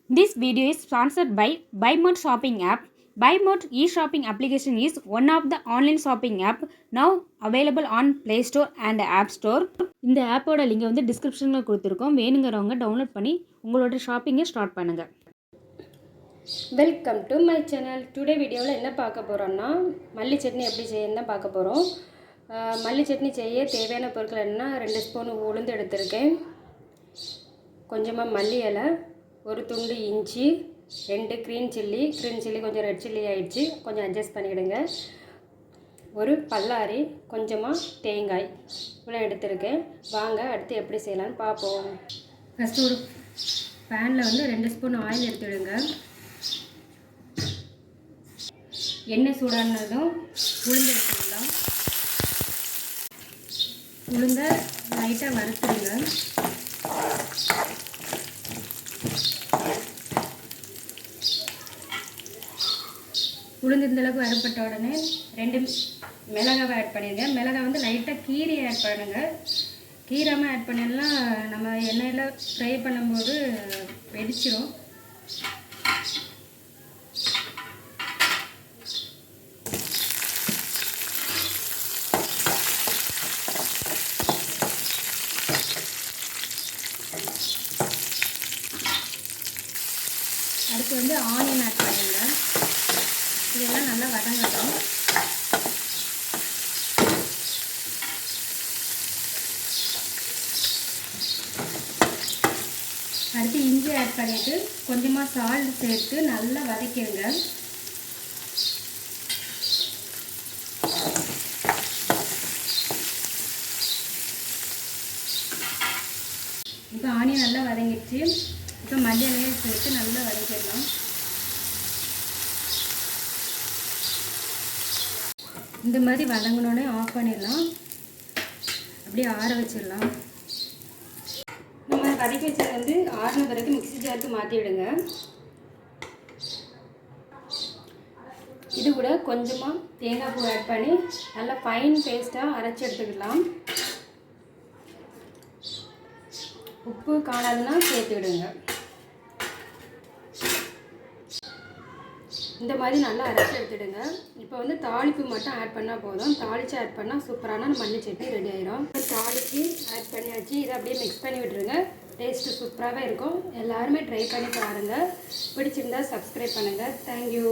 This video is sponsored by BuyMode shopping app. BuyMode e-shopping application is one of the online shopping app now available on Play Store and App Store. இந்த ஆப்போட லிங்கை வந்து டிஸ்கிரிப்ஷனில் கொடுத்துருக்கோம். வேணுங்கிறவங்க download பண்ணி உங்களோட ஷாப்பிங்கை ஸ்டார்ட் பண்ணுங்கள். Welcome to my channel. Today வீடியோவில் என்ன பார்க்க போகிறோன்னா மல்லி சட்னி எப்படி செய்யணும் தான் பார்க்க போகிறோம். மல்லி சட்னி செய்ய தேவையான பொருட்கள் என்ன, 2 ஸ்பூன் உளுந்து எடுத்திருக்கேன், கொஞ்சமாக மல்லி இலை, ஒரு துண்டு இஞ்சி, 2 க்ரீன் சில்லி கொஞ்சம் ரெட் சில்லி ஆகிடுச்சு, கொஞ்சம் அட்ஜஸ்ட் பண்ணிவிடுங்க, ஒரு பல்லாரி, கொஞ்சமாக தேங்காய், இவ்வளோ எடுத்திருக்கேன். வாங்க அடுத்து எப்படி செய்யலான்னு பார்ப்போம். ஃபஸ்ட்டு ஒரு பேனில் வந்து 2 ஸ்பூன் ஆயில் எடுத்துவிடுங்க. எண்ணெய் சூடானதும் உளுந்து எடுத்துக்கலாம். உளுந்தை லைட்டாக வறுத்துடுங்க. உளுந்து இந்தளவுக்கு வறுப்பட்ட உடனே 2 மிளகாவை ஆட் பண்ணிடுங்க. மிளகாய் வந்து லைட்டாக கீரி ஆட் பண்ணுங்கள். கீராமல் ஆட் பண்ணிடலாம், நம்ம எண்ணெயில் ஃப்ரை பண்ணும்போது வெடிச்சிடும். அடுத்து வந்து ஆனியன் ஆட் பண்ணிடுங்க. இதெல்லாம் நல்லா வதங்கட்டும். அடுத்து இஞ்சி ஆட் பண்ணிவிட்டு கொஞ்சமாக சால்ட் சேர்த்து நல்லா வதக்கிடுங்க. இப்போ ஆனியன் நல்லா வதங்கிடுச்சு. இப்போ மல்லி இலையை சேர்த்து நல்லா வதக்கிடலாம். இந்த மாதிரி வதங்கினோடனே ஆஃப் பண்ணிடலாம், அப்படியே ஆற வச்சிடலாம். நம்ம வதக்கி வச்சது வந்து ஆறின பிறகு மிக்ஸி ஜாருக்கு மாற்றிவிடுங்க. இது கூட கொஞ்சமாக தேங்காய் பூ ஆட் பண்ணி நல்லா ஃபைன் பேஸ்ட்டாக அரைச்சி எடுத்துக்கலாம். உப்பு காணாதுன்னா சேர்த்து விடுங்க. இந்த மாதிரி நல்லா அரைச்சி எடுத்துடுங்க. இப்போ வந்து தாளிப்பு மட்டும் ஆட் பண்ணால் போதும். தாளித்து ஆட் பண்ணால் சூப்பரான மல்லி சட்னி ரெடி ஆயிடும். தாளித்து ஆட் பண்ணியாச்சு. இதை அப்படியே மிக்ஸ் பண்ணி விட்டுருங்க. டேஸ்ட்டு சூப்பராகவே இருக்கும். எல்லாருமே ட்ரை பண்ணி பாருங்கள். பிடிச்சிருந்தா சப்ஸ்கிரைப் பண்ணுங்கள். தேங்க்யூ.